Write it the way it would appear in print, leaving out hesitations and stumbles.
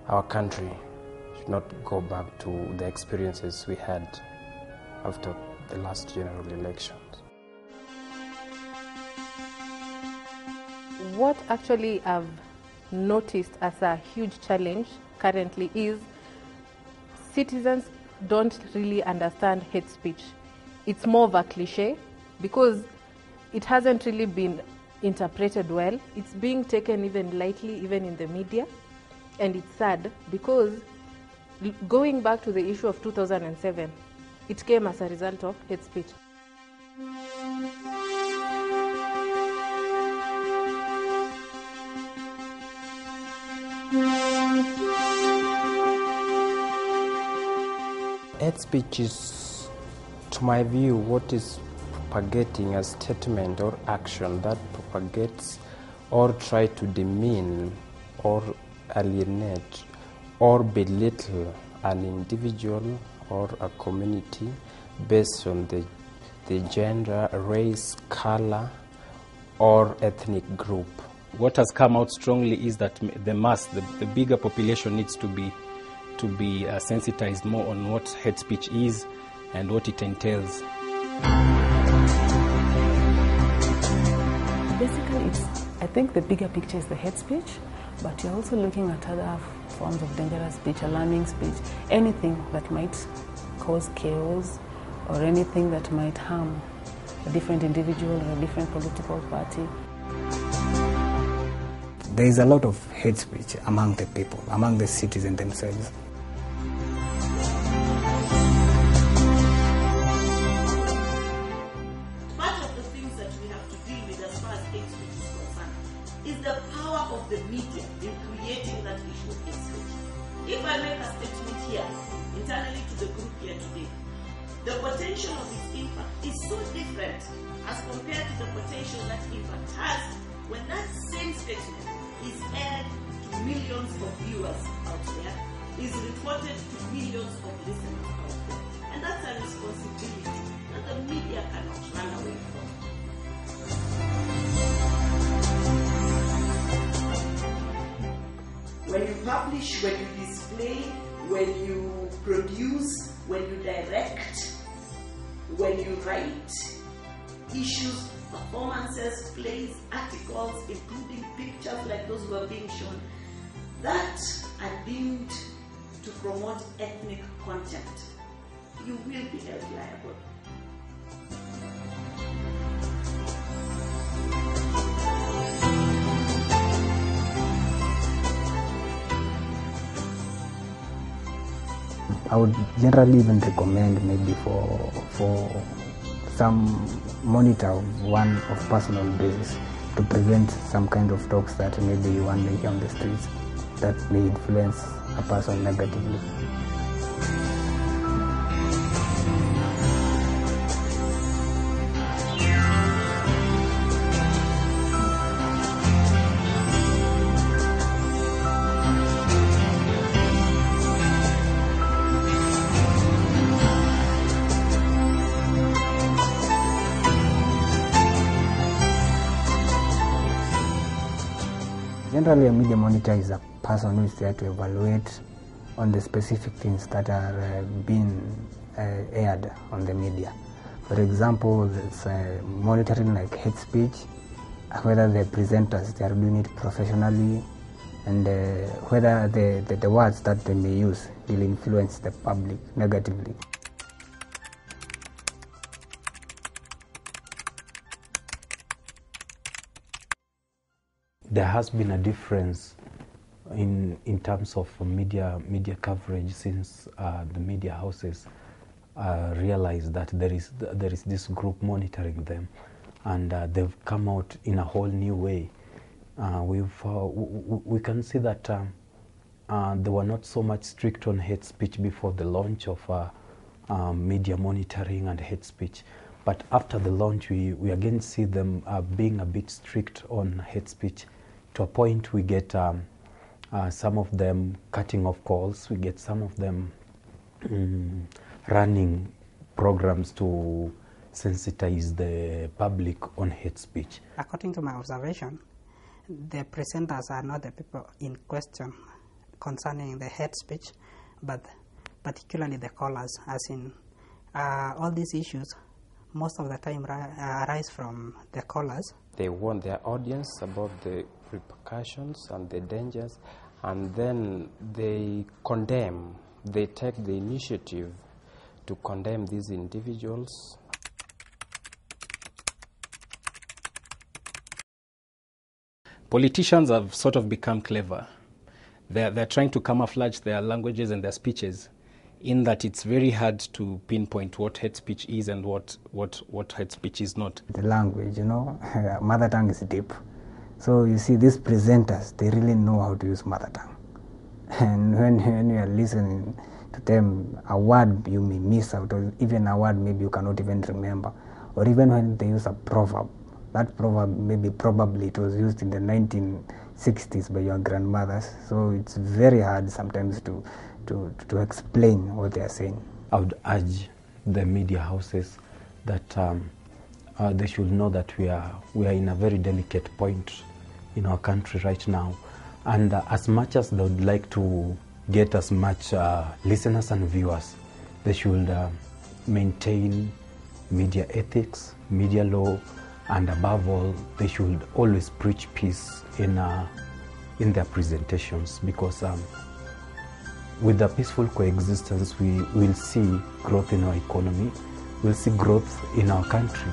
our country should not go back to the experiences we had after the last general elections. What actually I've noticed as a huge challenge currently is citizens don't really understand hate speech. It's more of a cliche because it hasn't really been interpreted well. It's being taken even lightly, even in the media. And it's sad because going back to the issue of 2007, it came as a result of hate speech. Hate speech is, to my view, what is propagating a statement or action that propagates or try to demean or alienate or belittle an individual or a community based on the gender, race, color, or ethnic group. What has come out strongly is that the bigger population needs to be sensitized more on what hate speech is and what it entails. Basically, I think the bigger picture is the hate speech, but you're also looking at other forms of dangerous speech, alarming speech, anything that might cause chaos or anything that might harm a different individual or a different political party. There is a lot of hate speech among the people, among the citizens themselves. Part of the things that we have to deal with as far as hate speech is concerned is the power of the media in creating that issue of hate speech. If I make a statement here, internally to the group here today, the potential of its impact is so different as compared to the potential that impact has when that same statement is aired to millions of viewers out there, is reported to millions of listeners out there. And that's a responsibility that the media cannot run away from. When you publish, when you display, when you produce, when you direct, when you write issues, performances, plays, articles, including pictures like those who are being shown, that are deemed to promote ethnic content, you will be held liable. I would generally even recommend maybe for some monitor of one of personal basis to prevent some kind of talks that maybe one may hear on the streets that may influence a person negatively. Generally, a media monitor is a person who is there to evaluate on the specific things that are being aired on the media. For example, it's monitoring like hate speech, whether the presenters they are doing it professionally, and whether the words that they may use will influence the public negatively. There has been a difference in terms of media coverage since the media houses realized that there is this group monitoring them, and they've come out in a whole new way. We can see that they were not so much strict on hate speech before the launch of media monitoring and hate speech. But after the launch, we again see them being a bit strict on hate speech, to a point we get some of them cutting off calls, we get some of them running programs to sensitize the public on hate speech. According to my observation, the presenters are not the people in question. concerning the hate speech, but particularly the callers, as in all these issues most of the time arise from the callers. They warn their audience about the repercussions and the dangers, and then they condemn, they take the initiative to condemn these individuals. Politicians have sort of become clever. They're trying to camouflage their languages and their speeches, in that it's very hard to pinpoint what hate speech is and what hate speech is not. The language, mother tongue is deep. So you see, these presenters, they really know how to use mother tongue. And when you are listening to them, a word you may miss out, or even a word maybe you cannot even remember, or even when they use a proverb. That proverb probably it was used in the 1960s by your grandmothers. So it's very hard sometimes to explain what they are saying. I would urge the media houses that they should know that we are in a very delicate point in our country right now, and as much as they would like to get as much listeners and viewers, they should maintain media ethics, media law, and above all, they should always preach peace in their presentations, because with the peaceful coexistence, we will see growth in our economy, we'll see growth in our country.